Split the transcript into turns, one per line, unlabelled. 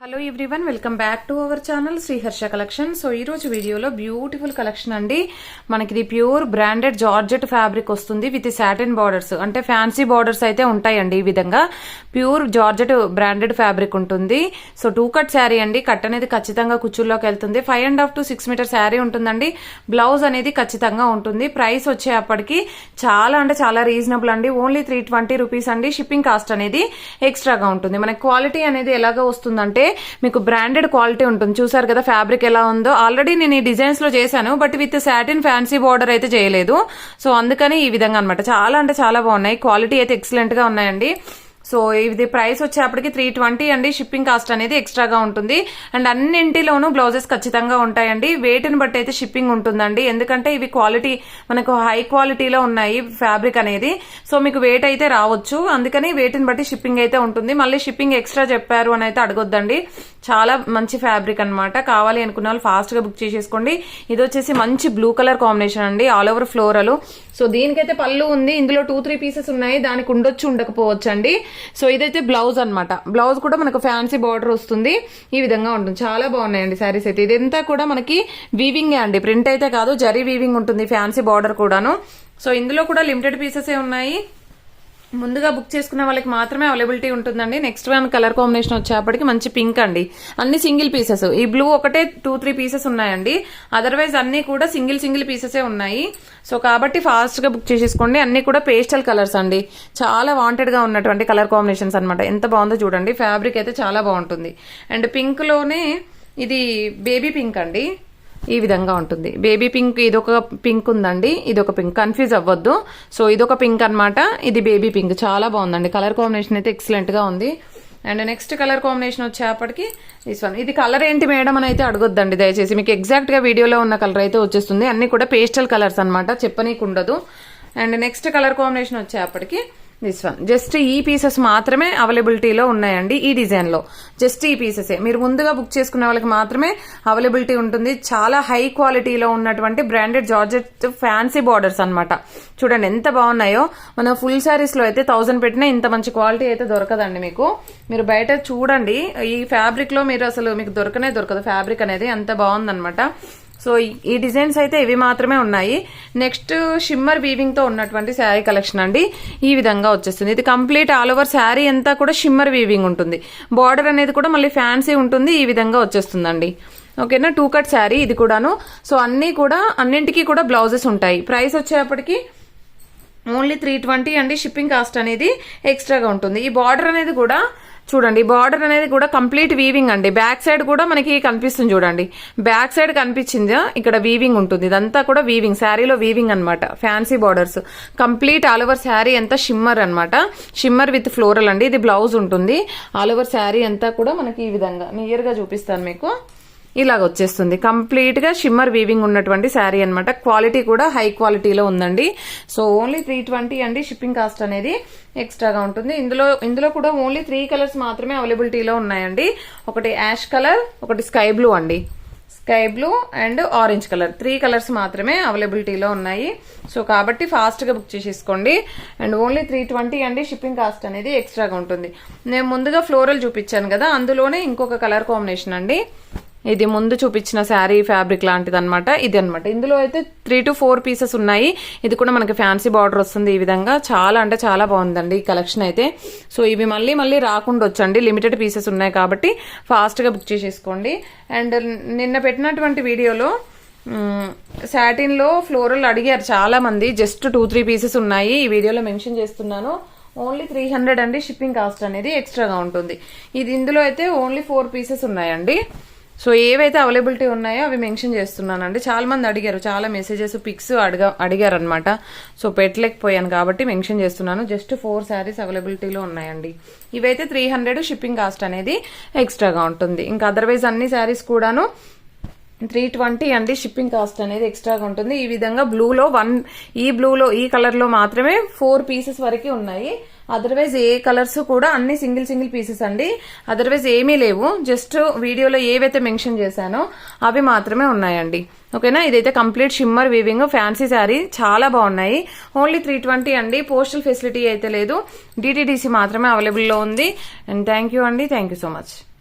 Hello everyone, welcome back to our channel Sriharsha collection. So ఈ రోజు వీడియోలో బ్యూటిఫుల్ కలెక్షన్ అండి. మనకి ఇది ప్యూర్ బ్రాండెడ్ జార్జెట్ ఫ్యాబ్రిక్ వస్తుంది విత్ సాటిన్ బార్డర్స్, అంటే ఫ్యాన్సీ బార్డర్స్ అయితే ఉంటాయండి. ఈ విధంగా ప్యూర్ జార్జెట్ బ్రాండెడ్ ఫ్యాబ్రిక్ ఉంటుంది. సో 2 కట్ శారీ అండి. కట్ అనేది ఖచ్చితంగా కుచ్చుల్లోకి వెళ్తుంది. 5.5 to 6 మీటర్ శారీ ఉంటుందండి. బ్లౌజ్ అనేది ఖచ్చితంగా ఉంటుంది. ప్రైస్ వచ్చేప్పటికి చాలా అంటే చాలా రీజనబుల్ అండి. ఓన్లీ 320 రూపీస్ అండి. షిప్పింగ్ కాస్ట్ అనేది ఎక్స్ట్రాగా ఉంటుంది. మనకి క్వాలిటీ అనేది ఎలాగా వస్తుందంటే మీకు బ్రాండెడ్ క్వాలిటీ ఉంటుంది. చూసారు కదా ఫ్యాబ్రిక్ ఎలా ఉందో. ఆల్రెడీ నేను ఈ డిజైన్స్ లో చేశాను, but with satin fancy border అయితే చేయలేదు. సో అందుకని ఈ విధంగా అనమాట. చాలా అంటే చాలా బాగున్నాయి. క్వాలిటీ అయితే ఎక్సలెంట్ గా ఉన్నాయండి. సో ఇది ప్రైస్ వచ్చేప్పటికి 320 అండి. షిప్పింగ్ కాస్ట్ అనేది ఎక్స్ట్రాగా ఉంటుంది. అండ్ అన్నింటిలోనూ బ్లౌజెస్ ఖచ్చితంగా ఉంటాయండి. వెయిట్ని బట్టి అయితే షిప్పింగ్ ఉంటుందండి. ఎందుకంటే ఇవి క్వాలిటీ మనకు హై క్వాలిటీలో ఉన్నాయి ఫ్యాబ్రిక్ అనేది. సో మీకు వెయిట్ అయితే రావచ్చు. అందుకని వెయిట్ని బట్టి షిప్పింగ్ అయితే ఉంటుంది. మళ్ళీ షిప్పింగ్ ఎక్స్ట్రా చెప్పారు అని అయితే అడగొద్దండి. చాలా మంచి ఫ్యాబ్రిక్ అనమాట. కావాలి అనుకున్న వాళ్ళు ఫాస్ట్ గా బుక్ చేసేసుకోండి. ఇది వచ్చేసి మంచి బ్లూ కలర్ కాంబినేషన్ అండి. All over floral. సో దీనికైతే పళ్ళు ఉంది. ఇందులో 2-3 పీసెస్ ఉన్నాయి. దానికి ఉండొచ్చు ఉండకపోవచ్చు అండి. సో ఇదైతే బ్లౌజ్ అనమాట. బ్లౌజ్ కూడా మనకు ఫ్యాన్సీ బార్డర్ వస్తుంది. ఈ విధంగా ఉంటుంది. చాలా బాగున్నాయండి శారీస్ అయితే. ఇదంతా కూడా మనకి వీవింగ్ అండి, ప్రింట్ అయితే కాదు. జరీ వీవింగ్ ఉంటుంది. ఫ్యాన్సీ బార్డర్ కూడాను. సో ఇందులో కూడా లిమిటెడ్ పీసెస్ ఉన్నాయి. ముందుగా బుక్ చేసుకున్న వాళ్ళకి మాత్రమే అవైలబిలిటీ ఉంటుందండి. నెక్స్ట్ వన్ కలర్ కాంబినేషన్ వచ్చేప్పటికి మంచి పింక్ అండి. అన్ని సింగిల్ పీసెస్. ఈ బ్లూ ఒకటే 2-3 పీసెస్ ఉన్నాయండి. అదర్వైజ్ అన్ని కూడా సింగిల్ పీసెసే ఉన్నాయి. సో కాబట్టి ఫాస్ట్ గా బుక్ చేసేసుకోండి. అన్ని కూడా పేస్టల్ కలర్స్ అండి. చాలా వాంటెడ్ గా ఉన్నటువంటి కలర్ కాంబినేషన్స్ అనమాట. ఎంత బాగుందో చూడండి. ఫ్యాబ్రిక్ అయితే చాలా బాగుంటుంది. అండ్ పింక్ లోనే ఇది బేబీ పింక్ అండి. ఈ విధంగా ఉంటుంది. బేబీ పింక్ ఇదొక పింక్ ఉందండి. ఇదొక పింక్, కన్ఫ్యూజ్ అవ్వద్దు. సో ఇదొక పింక్ అనమాట. ఇది బేబీ పింక్. చాలా బాగుందండి. కలర్ కాంబినేషన్ అయితే ఎక్సలెంట్ గా ఉంది. అండ్ నెక్స్ట్ కలర్ కాంబినేషన్ వచ్చేప్పటికి దిస్ వన్. ఇది కలర్ ఏంటి మేడం అని అయితే అడగొద్దండి దయచేసి. మీకు ఎగ్జాక్ట్ గా వీడియోలో ఉన్న కలర్ అయితే వచ్చేస్తుంది. అన్ని కూడా పేస్టల్ కలర్స్ అనమాట. చెప్పనీకు ఉండదు. అండ్ నెక్స్ట్ కలర్ కాంబినేషన్ వచ్చేప్పటికి దిస్ వన్. జస్ట్ ఈ పీసెస్ మాత్రమే అవైలబిలిటీలో ఉన్నాయండి. ఈ డిజైన్ లో జస్ట్ ఈ పీసెసే. మీరు ముందుగా బుక్ చేసుకునే వాళ్ళకి మాత్రమే అవైలబిలిటీ ఉంటుంది. చాలా హై క్వాలిటీలో ఉన్నటువంటి బ్రాండెడ్ జార్జెట్ ఫ్యాన్సీ బార్డర్స్ అనమాట. చూడండి ఎంత బాగున్నాయో. మన ఫుల్ శారీస్ లో అయితే 1000 పెట్టినా ఇంత మంచి క్వాలిటీ అయితే దొరకదండి మీకు. మీరు బయట చూడండి. ఈ ఫ్యాబ్రిక్ లో మీరు అసలు మీకు దొరకదు ఫ్యాబ్రిక్ అనేది. అంత బాగుందనమాట. సో ఈ డిజైన్స్ అయితే ఇవి మాత్రమే ఉన్నాయి. నెక్స్ట్ షిమ్మర్ వీవింగ్ తో ఉన్నటువంటి శారీ కలెక్షన్ అండి. ఈ విధంగా వచ్చేస్తుంది. ఇది కంప్లీట్ ఆల్ ఓవర్ శారీ అంతా కూడా షిమ్మర్ వీవింగ్ ఉంటుంది. బార్డర్ అనేది కూడా మళ్ళీ ఫ్యాన్సీ ఉంటుంది. ఈ విధంగా వచ్చేస్తుందండి. ఓకేనా. 2 కట్ శారీ ఇది కూడాను. సో అన్నింటికి కూడా బ్లౌజెస్ ఉంటాయి. ప్రైస్ వచ్చేప్పటికి ఓన్లీ 320 అండి. షిప్పింగ్ కాస్ట్ అనేది ఎక్స్ట్రాగా ఉంటుంది. ఈ బార్డర్ అనేది కూడా చూడండి. బార్డర్ అనేది కూడా కంప్లీట్ వీవింగ్ అండి. బ్యాక్ సైడ్ కూడా మనకి కనిపిస్తుంది చూడండి. బ్యాక్ సైడ్ కనిపించిందా, ఇక్కడ వీవింగ్ ఉంటుంది. ఇదంతా కూడా వీవింగ్, శారీలో వీవింగ్ అనమాట. Fancy borders complete all over sari అంతా షిమ్మర్ అనమాట. షిమ్మర్ విత్ ఫ్లోరల్ అండి. ఇది బ్లౌజ్ ఉంటుంది. ఆల్ ఓవర్ శారీ అంతా కూడా మనకి ఈ విధంగా నియర్ గా చూపిస్తాను మీకు. ఇలాగ వచ్చేస్తుంది. కంప్లీట్ గా షిమ్మర్ వీవింగ్ ఉన్నటువంటి శారీ అనమాట. క్వాలిటీ కూడా హై క్వాలిటీలో ఉందండి. సో ఓన్లీ 320 అండి. షిప్పింగ్ కాస్ట్ అనేది ఎక్స్ట్రాగా ఉంటుంది. ఇందులో కూడా ఓన్లీ 3 కలర్స్ మాత్రమే అవైలబిలిటీలో ఉన్నాయండి. ఒకటి యాష్ కలర్, ఒకటి స్కై బ్లూ అండి. Sky blue and orange colour, 3 colours మాత్రమే అవైలబిలిటీలో ఉన్నాయి. సో కాబట్టి ఫాస్ట్ గా బుక్ చేసేసుకోండి. అండ్ ఓన్లీ 320 అండి. షిప్పింగ్ కాస్ట్ అనేది ఎక్స్ట్రాగా ఉంటుంది. నేను ముందుగా ఫ్లోరల్ చూపించాను కదా, అందులోనే ఇంకొక కలర్ కాంబినేషన్ అండి. ఇది ముందు చూపించిన శారీ ఫ్యాబ్రిక్ లాంటిది అనమాట. ఇది అనమాట. ఇందులో అయితే 3 to 4 పీసెస్ ఉన్నాయి. ఇది కూడా మనకి ఫ్యాన్సీ బార్డర్ వస్తుంది. ఈ విధంగా చాలా అంటే చాలా బాగుందండి ఈ కలెక్షన్ అయితే. సో ఇవి మళ్ళీ రాకుండా వచ్చండి. లిమిటెడ్ పీసెస్ ఉన్నాయి కాబట్టి ఫాస్ట్ గా బుక్ చేసేసుకోండి. అండ్ నిన్న పెట్టినటువంటి వీడియోలో సాటిన్ లో ఫ్లోరల్ అడిగారు చాలా మంది. జస్ట్ 2-3 పీసెస్ ఉన్నాయి. ఈ వీడియోలో మెన్షన్ చేస్తున్నాను. ఓన్లీ 300 అండి. షిప్పింగ్ కాస్ట్ అనేది ఎక్స్ట్రాగా ఉంటుంది. ఇది ఇందులో అయితే ఓన్లీ 4 పీసెస్ ఉన్నాయండి. సో ఏవైతే అవైలబిలిటీ ఉన్నాయో అవి మెన్షన్ చేస్తున్నానండి. చాలా మంది అడిగారు, చాలా మెసేజెస్ పిక్స్ అడిగారు అనమాట. సో పెట్టలేకపోయాను కాబట్టి మెన్షన్ చేస్తున్నాను. జస్ట్ 4 శారీస్ అవైలబిలిటీలో ఉన్నాయండి. ఇవైతే 300 షిప్పింగ్ కాస్ట్ అనేది ఎక్స్ట్రాగా ఉంటుంది. ఇంకా అదర్వైజ్ అన్ని శారీస్ కూడాను 320 అండి. షిప్పింగ్ కాస్ట్ అనేది ఎక్స్ట్రాగా ఉంటుంది. ఈ విధంగా బ్లూలో ఈ కలర్ లో మాత్రమే 4 పీసెస్ వరకు ఉన్నాయి. అదర్వైజ్ ఏ కలర్స్ కూడా అన్ని సింగిల్ పీసెస్ అండి. అదర్వైజ్ ఏమీ లేవు. జస్ట్ వీడియోలో ఏవైతే మెన్షన్ చేశానో అవి మాత్రమే ఉన్నాయండి. ఓకేనా. ఇదైతే complete shimmer weaving fancy sari. చాలా బాగున్నాయి. ఓన్లీ 320 అండి. పోస్టల్ ఫెసిలిటీ అయితే లేదు. DTDC మాత్రమే అవైలబుల్ లో ఉంది. అండ్ థ్యాంక్ యూ అండి. Thank you so much.